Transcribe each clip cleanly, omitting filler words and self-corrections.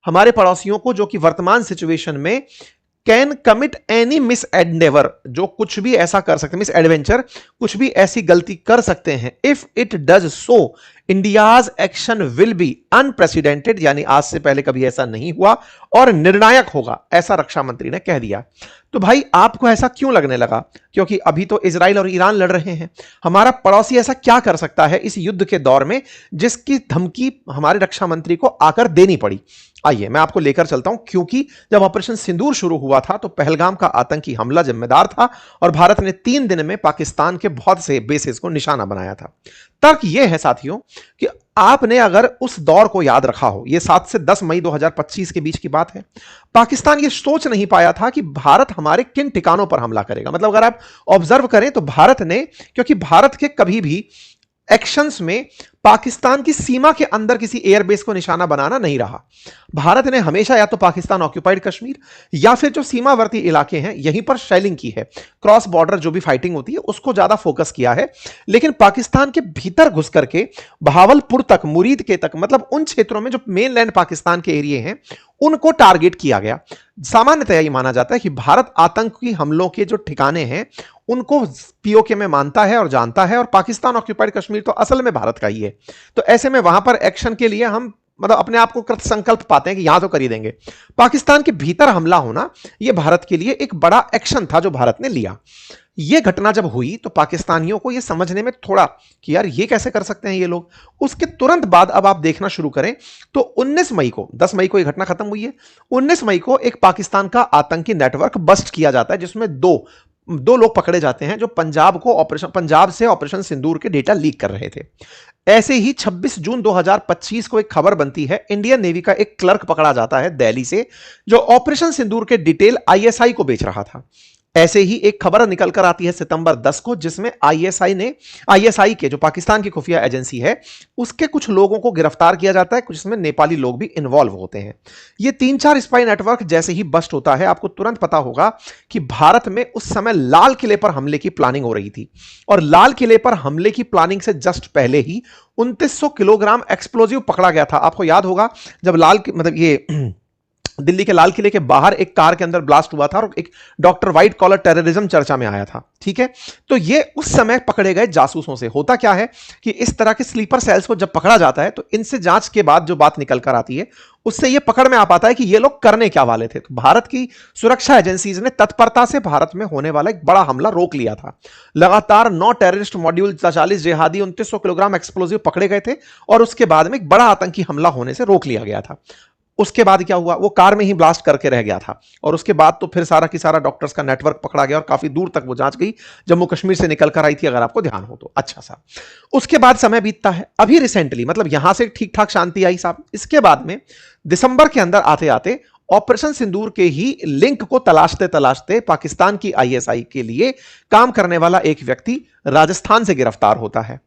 हमारे पड़ोसियों को, जो कि वर्तमान सिचुएशन में can commit any miss Endeavour, जो कुछ भी ऐसा कर सकते हैं, मिस एडवेंचर, कुछ भी ऐसी गलती कर सकते हैं। If it does so India's action will be unprecedented, यानी आज से पहले कभी ऐसा नहीं हुआ और निर्णायक होगा, ऐसा रक्षा मंत्री ने कह दिया। तो भाई आपको ऐसा क्यों लगने लगा? क्योंकि अभी तो इजराइल और ईरान लड़ रहे हैं। हमारा पड़ोसी ऐसा क्या कर सकता है इस युद्ध के दौर में जिसकी धमकी हमारे रक्षा मंत्री को आकर देनी पड़ी? आइए मैं आपको लेकर चलता हूं, क्योंकि जब ऑपरेशन सिंदूर शुरू हुआ था तो पहलगाम का आतंकी हमला जिम्मेदार था और भारत ने 3 दिन में पाकिस्तान के बहुत से बेसेस को निशाना बनाया था। तर्क यह है साथियों कि आपने अगर उस दौर को याद रखा हो, यह 7 से 10 मई 2025 के बीच की बात है, पाकिस्तान यह सोच नहीं पाया था कि भारत हमारे किन ठिकानों पर हमला करेगा। मतलब अगर आप ऑब्जर्व करें तो भारत ने, क्योंकि भारत के कभी भी एक्शंस में पाकिस्तान की सीमा के अंदर किसी एयरबेस को निशाना बनाना नहीं रहा। भारत ने हमेशा या तो पाकिस्तान ऑक्यूपाइड कश्मीर या फिर जो सीमावर्ती इलाके हैं यहीं पर शेलिंग की है, क्रॉस बॉर्डर जो भी फाइटिंग होती है उसको ज्यादा फोकस किया है। लेकिन पाकिस्तान के भीतर घुस करके बहावलपुर तक, मुरीद के तक, मतलब उन क्षेत्रों में जो मेनलैंड पाकिस्तान के एरिया हैं उनको टारगेट किया गया। सामान्यतः यह माना जाता है कि भारत आतंकी हमलों के जो ठिकाने हैं उनको पीओके में मानता है और जानता है, और पाकिस्तान ऑक्यूपाइड कश्मीर तो असल में भारत का ही है। तो ऐसे में वहां पर एक्शन के लिए हम मतलब अपने आप को कृत संकल्प पाते हैं कि यहां तो कर ही देंगे। पाकिस्तान के भीतर हमला होना यह भारत के लिए एक बड़ा एक्शन था जो भारत ने लिया। यह घटना जब हुई तो पाकिस्तानियों को यह समझने में थोड़ा कि यार ये कैसे कर सकते हैं ये लोग। उसके तुरंत बाद अब आप देखना शुरू करें तो 19 मई को, 10 मई को यह घटना खत्म हुई है, 19 मई को एक पाकिस्तान का आतंकी नेटवर्क बस्ट किया जाता है जिसमें दो लोग पकड़े जाते हैं जो पंजाब से ऑपरेशन सिंदूर के डेटा लीक कर रहे थे। ऐसे ही 26 जून 2025 को एक खबर बनती है, इंडियन नेवी का एक क्लर्क पकड़ा जाता है दिल्ली से जो ऑपरेशन सिंदूर के डिटेल आईएसआई को बेच रहा था। ऐसे ही एक खबर निकल कर आती है सितंबर 10 को जिसमें आईएसआई के, जो पाकिस्तान की खुफिया एजेंसी है, उसके कुछ लोगों को गिरफ्तार किया जाता है, कुछ इसमें नेपाली लोग भी इन्वॉल्व होते हैं। ये 3-4 स्पाई नेटवर्क जैसे ही बस्ट होता है आपको तुरंत पता होगा कि भारत में उस समय लाल किले पर हमले की प्लानिंग हो रही थी, और लाल किले पर हमले की प्लानिंग से जस्ट पहले ही 2900 किलोग्राम एक्सप्लोजिव पकड़ा गया था। आपको याद होगा जब दिल्ली के लाल किले के बाहर एक कार के अंदर ब्लास्ट हुआ था और एक डॉक्टर व्हाइट कॉलर टेररिज्म चर्चा में आया था, ठीक है। तो ये उस समय पकड़े गए जासूसों से। होता क्या है कि इस तरह के स्लीपर सेल्स को जब पकड़ा जाता है तो इनसे जांच के बाद जो बात निकल कर आती है उससे ये पकड़ में आ पाता है कि ये लोग करने क्या वाले थे। तो भारत की सुरक्षा एजेंसीज ने तत्परता से भारत में होने वाला एक बड़ा हमला रोक लिया था। लगातार 9 टेररिस्ट मॉड्यूल, 40 जिहादी, 2900 किलोग्राम एक्सप्लोजिव पकड़े गए थे और उसके बाद में एक बड़ा आतंकी हमला होने से रोक लिया गया था। उसके बाद क्या हुआ, वो कार में ही ब्लास्ट करके रह गया था, और उसके बाद तो फिर सारा की सारा डॉक्टर्स का नेटवर्क पकड़ा गया और काफी दूर तक वो जांच गई, जम्मू कश्मीर से निकल कर आई थी, अगर आपको ध्यान हो तो। अच्छा सा, उसके बाद समय बीतता है। अभी रिसेंटली, मतलब यहां से ठीक ठाक शांति आई साहब, इसके बाद में दिसंबर के अंदर आते आते ऑपरेशन सिंदूर के ही लिंक को तलाशते तलाशते पाकिस्तान की आईएसआई के लिए काम करने वाला एक व्यक्ति राजस्थान से गिरफ्तार होता है।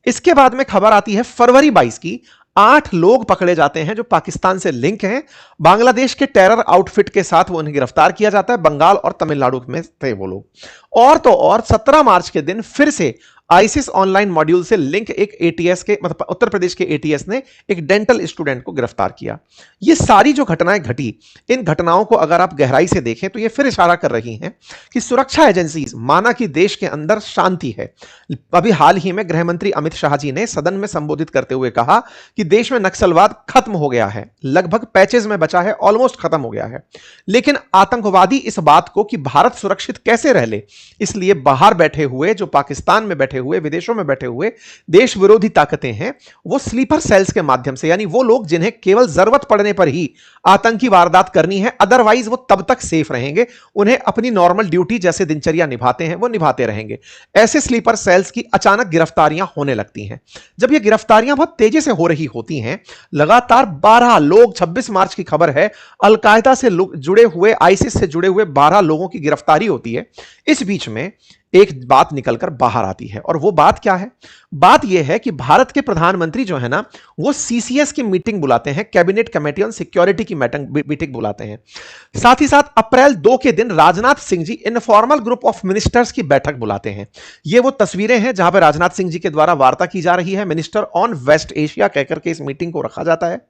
इसके बाद में खबर आती है फरवरी 22 की, 8 लोग पकड़े जाते हैं जो पाकिस्तान से लिंक हैं। बांग्लादेश के टेरर आउटफिट के साथ वो उन्हें गिरफ्तार किया जाता है। बंगाल और तमिलनाडु में थे वो लोग। और तो और 17 मार्च के दिन फिर से आईसिस ऑनलाइन मॉड्यूल से लिंक एक एटीएस के, मतलब उत्तर प्रदेश के एटीएस ने एक डेंटल स्टूडेंट को गिरफ्तार किया। ये सारी जो घटनाएं घटी, इन घटनाओं को अगर आप गहराई से देखें तो ये फिर इशारा कर रही हैं कि सुरक्षा एजेंसीज, माना कि देश के अंदर शांति है। अभी हाल ही में गृह मंत्री अमित शाह जी ने सदन में संबोधित करते हुए कहा कि देश में नक्सलवाद खत्म हो गया है, लगभग पैचेज में बचा है, ऑलमोस्ट खत्म हो गया है। लेकिन आतंकवादी इस बात को कि भारत सुरक्षित कैसे रह ले, इसलिए बाहर बैठे हुए, जो पाकिस्तान में बैठे हुए, विदेशों में बैठे हुए देश विरोधी ताकतें हैं, वो स्लीपर सेल्स के माध्यम से, यानी वो लोग जिन्हें केवल जरूरत पड़ने पर ही आतंकी वारदात करनी है, अदरवाइज वो तब तक सेफ रहेंगे, उन्हें अपनी नॉर्मल ड्यूटी जैसे दिनचर्या निभाते हैं वो निभाते रहेंगे। ऐसे स्लीपर सेल्स की अचानक गिरफ्तारियां होने लगती हैं। जब ये गिरफ्तारियां बहुत तेजी से हो रही होती हैं, लगातार 12 लोग, 26 मार्च की खबर है, अलकायदा से जुड़े हुए, आईसिस से जुड़े हुए 12 लोगों की गिरफ्तारी होती है। इस बीच में एक बात निकलकर बाहर आती है, और वो बात क्या है? बात यह है कि भारत के प्रधानमंत्री जो है ना, वो सीसीएस की मीटिंग बुलाते हैं, कैबिनेट कमेटी ऑन सिक्योरिटी की मीटिंग बुलाते हैं। साथ ही साथ अप्रैल 2 के दिन Rajnath Singh ji informal group of ministers की बैठक बुलाते हैं। ये वो तस्वीरें हैं जहां पर राजनाथ सिंह जी के द्वारा वार्ता की जा रही है, मिनिस्टर ऑन वेस्ट एशिया कहकर के इस मीटिंग को रखा जाता है।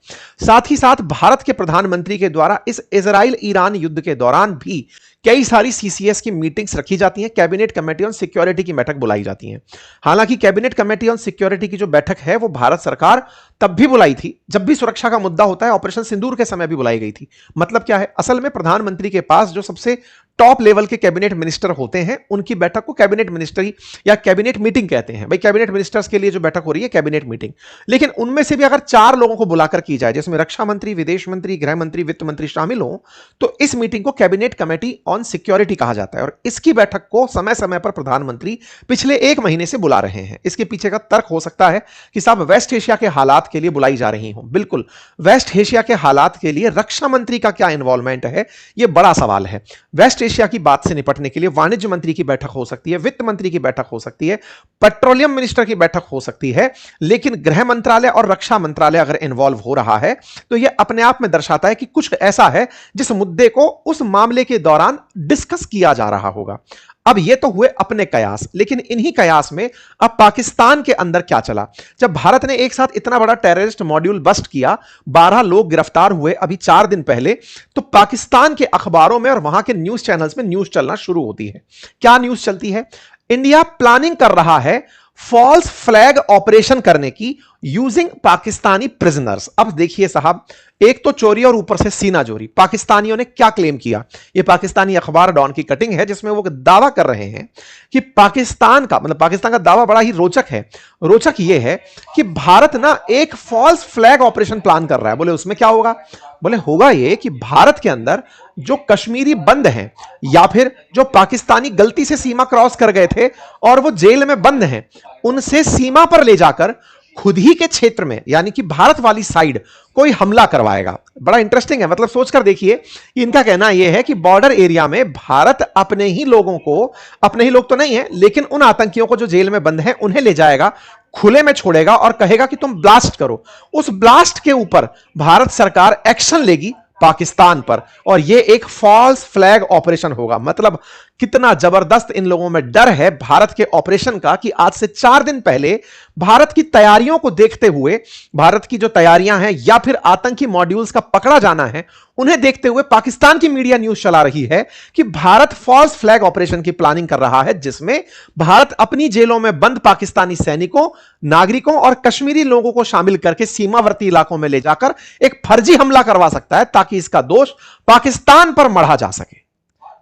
साथ ही साथ भारत के प्रधानमंत्री के द्वारा इस इजराइल ईरान युद्ध के दौरान भी कई सारी सीसीएस की मीटिंग्स रखी जाती हैं, कैबिनेट कमेटी ऑन सिक्योरिटी की बैठक बुलाई जाती हैं। हालांकि कैबिनेट कमेटी ऑन सिक्योरिटी की जो बैठक है वो भारत सरकार तब भी बुलाई थी जब भी सुरक्षा का मुद्दा होता है, ऑपरेशन सिंदूर के समय भी बुलाई गई थी। मतलब क्या है, असल में प्रधानमंत्री के पास जो सबसे टॉप लेवल के कैबिनेट मिनिस्टर होते हैं, उनकी बैठक को कैबिनेट मिनिस्ट्री या कैबिनेट मीटिंग कहते हैं। भाई कैबिनेट मिनिस्टर्स के लिए जो बैठक हो रही है कैबिनेट मीटिंग, लेकिन उनमें से भी अगर 4 लोगों को बुलाकर की जाए, जिसमें रक्षा मंत्री, विदेश मंत्री, गृह मंत्री, वित्त मंत्री शामिल हो, तो इस मीटिंग को कैबिनेट कमेटी ऑन सिक्योरिटी कहा जाता है। और इसकी बैठक को समय समय पर प्रधानमंत्री पिछले 1 महीने से बुला रहे हैं। इसके पीछे का तर्क हो सकता है कि साहब वेस्ट एशिया के हालात के लिए बुलाई जा रही हो। बिल्कुल, वेस्ट एशिया के हालात के लिए रक्षा मंत्री का क्या इन्वॉल्वमेंट है, यह बड़ा सवाल है। वेस्ट एशिया की बात से निपटने के लिए वाणिज्य मंत्री की बैठक हो सकती है, वित्त मंत्री की बैठक हो सकती है, पेट्रोलियम मिनिस्टर की बैठक हो सकती है, लेकिन गृह मंत्रालय और रक्षा मंत्रालय अगर इन्वॉल्व हो रहा है तो यह अपने आप में दर्शाता है कि कुछ ऐसा है जिस मुद्दे को उस मामले के दौरान डिस्कस किया जा रहा होगा। अब ये तो हुए अपने कयास, लेकिन इन्हीं कयास में अब पाकिस्तान के अंदर क्या चला। जब भारत ने एक साथ इतना बड़ा टेररिस्ट मॉड्यूल बस्ट किया, 12 लोग गिरफ्तार हुए अभी 4 दिन पहले, तो पाकिस्तान के अखबारों में और वहां के न्यूज चैनल्स में न्यूज चलना शुरू होती है। क्या न्यूज चलती है? इंडिया प्लानिंग कर रहा है फॉल्स फ्लैग ऑपरेशन करने की यूजिंग पाकिस्तानी प्रिजनर्स। अब देखिए साहब, एक तो चोरी और ऊपर से सीना चोरी। पाकिस्तानियों ने क्या क्लेम किया? यह पाकिस्तानी अखबार डॉन की कटिंग है जिसमें वो दावा कर रहे हैं कि पाकिस्तान का दावा बड़ा ही रोचक है। रोचक यह है कि भारत ना एक फॉल्स फ्लैग ऑपरेशन प्लान कर रहा है। बोले उसमें क्या होगा? बोले होगा यह कि भारत के अंदर जो कश्मीरी बंद हैं या फिर जो पाकिस्तानी गलती से सीमा क्रॉस कर गए थे और वो जेल में बंद हैं, उनसे सीमा पर ले जाकर खुद ही के क्षेत्र में, यानी कि भारत वाली साइड, कोई हमला करवाएगा। बड़ा इंटरेस्टिंग है। मतलब सोचकर देखिए, इनका कहना यह है कि बॉर्डर एरिया में भारत अपने ही लोगों को, अपने ही लोग तो नहीं है लेकिन उन आतंकियों को जो जेल में बंद हैं उन्हें ले जाएगा, खुले में छोड़ेगा और कहेगा कि तुम ब्लास्ट करो। उस ब्लास्ट के ऊपर भारत सरकार एक्शन लेगी पाकिस्तान पर, और यह एक फॉल्स फ्लैग ऑपरेशन होगा। मतलब कितना जबरदस्त इन लोगों में डर है भारत के ऑपरेशन का कि आज से 4 दिन पहले भारत की तैयारियों को देखते हुए, भारत की जो तैयारियां हैं या फिर आतंकी मॉड्यूल्स का पकड़ा जाना है, उन्हें देखते हुए पाकिस्तान की मीडिया न्यूज चला रही है कि भारत फॉल्स फ्लैग ऑपरेशन की प्लानिंग कर रहा है, जिसमें भारत अपनी जेलों में बंद पाकिस्तानी सैनिकों, नागरिकों और कश्मीरी लोगों को शामिल करके सीमावर्ती इलाकों में ले जाकर एक फर्जी हमला करवा सकता है ताकि इसका दोष पाकिस्तान पर मढ़ा जा सके।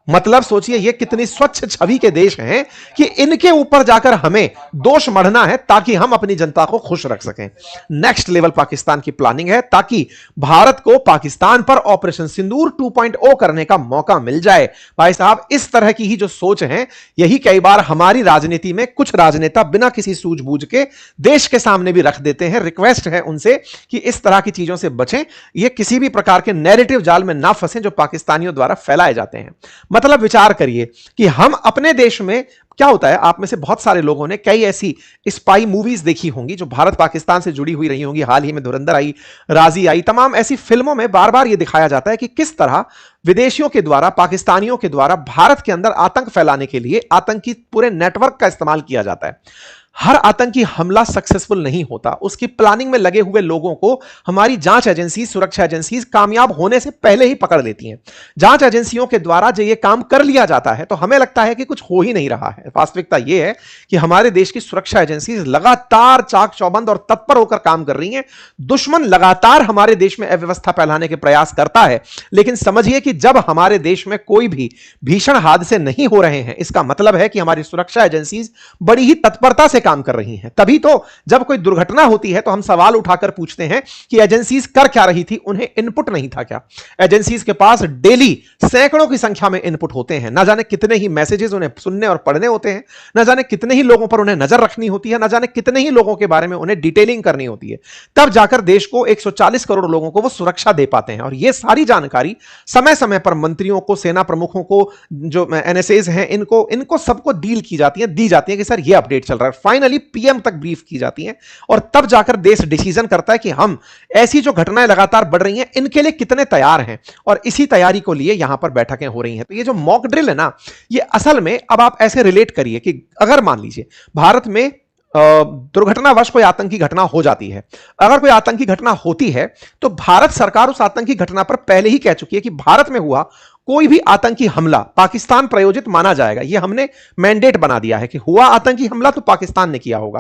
मतलब सोचिए ये कितनी स्वच्छ छवि के देश हैं कि इनके ऊपर जाकर हमें दोष मढ़ना है ताकि हम अपनी जनता को खुश रख सकें। नेक्स्ट लेवल पाकिस्तान की प्लानिंग है ताकि भारत को पाकिस्तान पर ऑपरेशन सिंदूर 2.0 करने का मौका मिल जाए। भाई साहब, इस तरह की ही जो सोच है, यही कई बार हमारी राजनीति में कुछ राजनेता बिना किसी सूझबूझ के देश के सामने भी रख देते हैं। रिक्वेस्ट है उनसे कि इस तरह की चीजों से बचें, ये किसी भी प्रकार के नैरेटिव जाल में ना फंसें जो पाकिस्तानियों द्वारा फैलाए जाते हैं। मतलब विचार करिए कि हम अपने देश में क्या होता है, आप में से बहुत सारे लोगों ने कई ऐसी स्पाई मूवीज देखी होंगी जो भारत पाकिस्तान से जुड़ी हुई रही होंगी। हाल ही में धुरंधर आई, राजी आई, तमाम ऐसी फिल्मों में बार बार यह दिखाया जाता है कि किस तरह विदेशियों के द्वारा, पाकिस्तानियों के द्वारा भारत के अंदर आतंक फैलाने के लिए आतंकी पूरे नेटवर्क का इस्तेमाल किया जाता है। हर आतंकी हमला सक्सेसफुल नहीं होता, उसकी प्लानिंग में लगे हुए लोगों को हमारी जांच एजेंसी, सुरक्षा एजेंसी कामयाब होने से पहले ही पकड़ लेती हैं। जांच एजेंसियों के द्वारा जो ये काम कर लिया जाता है तो हमें लगता है कि कुछ हो ही नहीं रहा है। वास्तविकता यह है कि हमारे देश की सुरक्षा एजेंसी लगातार चाक चौबंद और तत्पर होकर काम कर रही हैं। दुश्मन लगातार हमारे देश में अव्यवस्था फैलाने के प्रयास करता है, लेकिन समझिए कि जब हमारे देश में कोई भी भीषण हादसे नहीं हो रहे हैं, इसका मतलब है कि हमारी सुरक्षा एजेंसी बड़ी ही तत्परता से काम कर रही हैं। तभी तो जब कोई दुर्घटना होती है तो हम सवाल उठाकर पूछते हैं कि एजेंसीज कर क्या रही थी, उन्हें इनपुट नहीं था क्या? एजेंसीज के पास डेली सैकड़ों की संख्या में इनपुट होते हैं, ना जाने कितने ही मैसेजेस उन्हें सुनने और पढ़ने होते हैं, ना जाने कितने ही लोगों पर उन्हें नजर रखनी होती है, ना जाने कितने ही लोगों के बारे में उन्हें डिटेलिंग करनी होती है। तब जाकर देश को 140 करोड़ लोगों को वो सुरक्षा दे पाते हैं। और यह सारी जानकारी समय समय पर मंत्रियों को, सेना प्रमुखों को, जो एनएसएज हैं, इनको सबको डील की जाती है, दी जाती है कि सर ये अपडेट चल रहा है। फाइनली पीएम तक ब्रीफ की जाती हैं और तब जाकर देश डिसीजन करता है कि हम ऐसी जो घटनाएं लगातार बढ़ रही हैं इनके लिए कितने तैयार हैं, और इसी तैयारी को लिए यहां पर बैठकें हो रही हैं। तो ये जो मॉक ड्रिल है ना, ये असल में अब आप ऐसे रिलेट करिए कि अगर मान लीजिए भारत में दुर्घटनावश कोई आतंकी घटना हो जाती है, अगर कोई आतंकी घटना होती है तो भारत सरकार उस आतंकी घटना पर पहले ही कह चुकी है कि भारत में हुआ कोई भी आतंकी हमला पाकिस्तान प्रायोजित माना जाएगा। यह हमने मैंडेट बना दिया है कि हुआ आतंकी हमला तो पाकिस्तान ने किया होगा,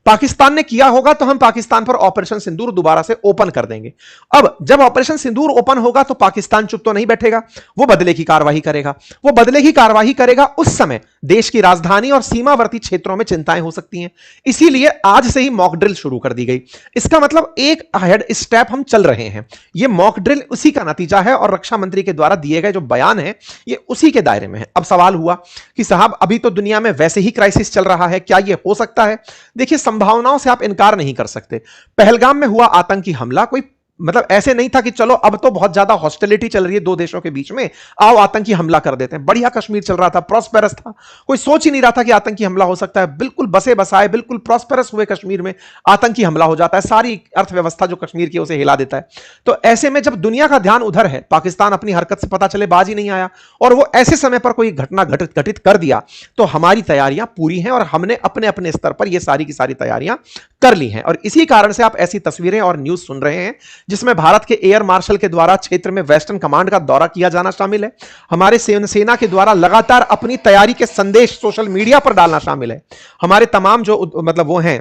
पाकिस्तान ने किया होगा तो हम पाकिस्तान पर ऑपरेशन सिंदूर दोबारा से ओपन कर देंगे। अब जब ऑपरेशन सिंदूर ओपन होगा तो पाकिस्तान चुप तो नहीं बैठेगा, वो बदले की कार्रवाई करेगा। वो बदले की कार्रवाई करेगा उस समय देश की राजधानी और सीमावर्ती क्षेत्रों में चिंताएं हो सकती हैं, इसीलिए आज से ही मॉक ड्रिल शुरू कर दी गई। इसका मतलब एक हेड स्टेप हम चल रहे हैं। यह मॉक ड्रिल उसी का नतीजा है और रक्षा मंत्री के द्वारा दिए गए जो बयान है ये उसी के दायरे में है। अब सवाल हुआ कि साहब अभी तो दुनिया में वैसे ही क्राइसिस चल रहा है, क्या ये हो सकता है? देखिए, संभावनाओं से आप इनकार नहीं कर सकते। पहलगाम में हुआ आतंकी हमला कोई मतलब ऐसे नहीं था कि चलो अब तो बहुत ज्यादा हॉस्टिलिटी चल रही है दो देशों के बीच में, आओ आतंकी हमला कर देते हैं। बढ़िया कश्मीर चल रहा था, प्रॉस्पेरस था, कोई सोच ही नहीं रहा था कि आतंकी हमला हो सकता है। बिल्कुल बसे बसाए, बिल्कुल प्रॉस्पेरस हुए कश्मीर में आतंकी हमला हो जाता है, सारी अर्थव्यवस्था जो कश्मीर की उसे हिला देता है। तो ऐसे में जब दुनिया का ध्यान उधर है, पाकिस्तान अपनी हरकत से पता चले बाज ही नहीं आया और वो ऐसे समय पर कोई घटना घटित कर दिया, तो हमारी तैयारियां पूरी हैं और हमने अपने अपने स्तर पर ये सारी की सारी तैयारियां कर ली हैं। और इसी कारण से आप ऐसी तस्वीरें और न्यूज सुन रहे हैं जिसमें भारत के एयर मार्शल के द्वारा क्षेत्र में वेस्टर्न कमांड का दौरा किया जाना शामिल है, हमारे सेना के द्वारा लगातार अपनी तैयारी के संदेश सोशल मीडिया पर डालना शामिल है, हमारे तमाम जो मतलब वो हैं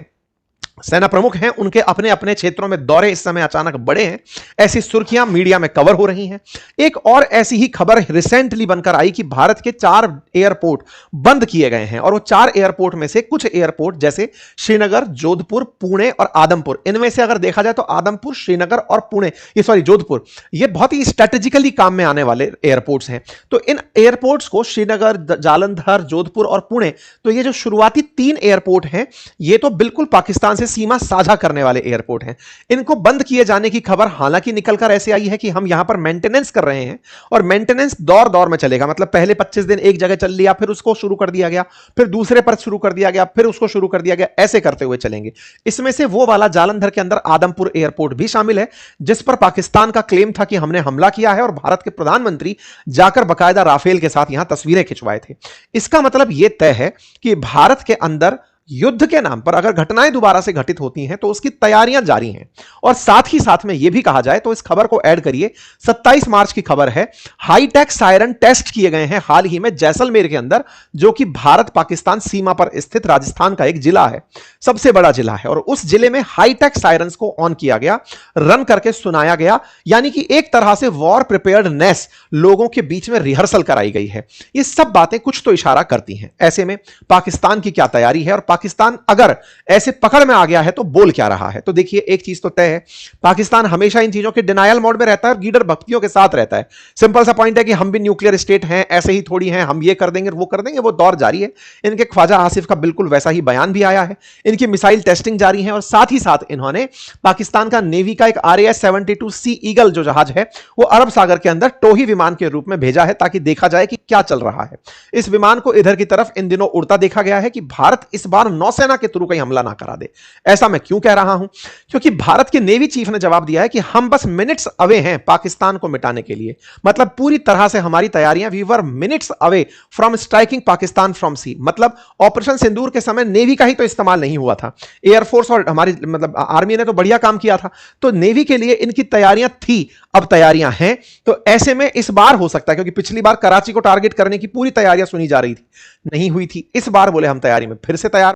सेना प्रमुख हैं उनके अपने अपने क्षेत्रों में दौरे इस समय अचानक बढ़े हैं, ऐसी सुर्खियां मीडिया में कवर हो रही हैं। एक और ऐसी ही खबर रिसेंटली बनकर आई कि भारत के 4 एयरपोर्ट बंद किए गए हैं और वो 4 एयरपोर्ट में से कुछ एयरपोर्ट जैसे श्रीनगर, जोधपुर, पुणे और आदमपुर, इनमें से अगर देखा जाए तो आदमपुर, श्रीनगर और पुणे, जोधपुर, ये बहुत ही स्ट्रेटेजिकली काम में आने वाले एयरपोर्ट्स हैं। तो इन एयरपोर्ट्स को श्रीनगर, जालंधर, जोधपुर और पुणे, तो ये जो शुरुआती 3 एयरपोर्ट हैं ये तो बिल्कुल पाकिस्तान से सीमा साझा करने वाले एयरपोर्ट हैं। इनको बंद किए जाने की खबर हालांकि निकलकर ऐसे आई है कि हम यहां पर मेंटेनेंस कर रहे हैं और मेंटेनेंस दौर दौर में चलेगा, मतलब पहले 25 दिन एक जगह चल लिया, फिर उसको शुरू कर दिया गया, फिर दूसरे पर शुरू कर दिया गया, फिर उसको शुरू कर दिया गया, ऐसे करते हुए चलेंगे। इसमें से वो वाला जालंधर के अंदर आदमपुर एयरपोर्ट भी शामिल है जिस पर पाकिस्तान का क्लेम था कि हमने हमला किया है और भारत के प्रधानमंत्री जाकर बाकायदा राफेल के साथ यहां तस्वीरें खिंचवाए थे। इसका मतलब यह तय है कि भारत के अंदर युद्ध के नाम पर अगर घटनाएं दोबारा से घटित होती हैं तो उसकी तैयारियां जारी हैं। और साथ ही साथ में यह भी कहा जाए तो इस खबर को ऐड करिए, 27 मार्च की खबर है, हाईटेक सायरन टेस्ट किए गए हैं हाल ही में जैसलमेर के अंदर, जो कि भारत पाकिस्तान सीमा पर स्थित राजस्थान का एक जिला है, सबसे बड़ा जिला है, और उस जिले में हाईटेक सायरन्स को ऑन किया गया, रन करके सुनाया गया, यानी कि एक तरह से वॉर प्रिपेयर्डनेस लोगों के बीच में रिहर्सल कराई गई है। ये सब बातें कुछ तो इशारा करती हैं। ऐसे में पाकिस्तान की क्या तैयारी है और पाकिस्तान अगर ऐसे पकड़ में आ गया है तो बोल क्या रहा है? तो देखिए, एक चीज तो तय है, पाकिस्तान हमेशा इन चीजों के डिनायल मोड में रहता है और गीडर भक्तियों के साथ रहता है। सिंपल सा पॉइंट है कि हम भी न्यूक्लियर स्टेट हैं, ऐसे ही थोड़ी हैं, हम ये कर देंगे वो कर देंगे, वो दौर जारी है। इनके ख्वाजा आसिफ का बिल्कुल वैसा ही बयान भी आया है, इनकी मिसाइल टेस्टिंग जारी है और साथ ही साथ इन्होंने पाकिस्तान का नेवी का एक RAS-72C ईगल जो जहाज है वो अरब सागर के अंदर टोही विमान के रूप में भेजा है ताकि देखा जाए कि क्या चल रहा है। इस विमान को इधर की तरफ इन दिनों उड़ता देखा गया है कि भारत इस बार नौसेना के थ्रू कहीं हमला ना करा दे। ऐसा मैं क्यों कह रहा हूं? क्योंकि भारत के नेवी चीफ ने जवाब दिया है कि हम बस मिनट्स अवे हैं पाकिस्तान को मिटाने के लिए, मतलब पूरी तरह से हमारी तैयारियां, we were minutes away from striking Pakistan from sea. मतलब ऑपरेशन सिंदूर के समय नेवी का ही तो इस्तेमाल नहीं हुआ था, एयरफोर्स और हमारी मतलब आर्मी ने तो बढ़िया काम किया था, तो नेवी के लिए इनकी तैयारियां थी, अब तैयारियां हैं। तो ऐसे में इस बार हो सकता है, क्योंकि पिछली बार कराची को टारगेट करने की पूरी तैयारियां सुनी जा रही थी, नहीं हुई थी, इस बार बोले हम तैयारी में फिर से तैयार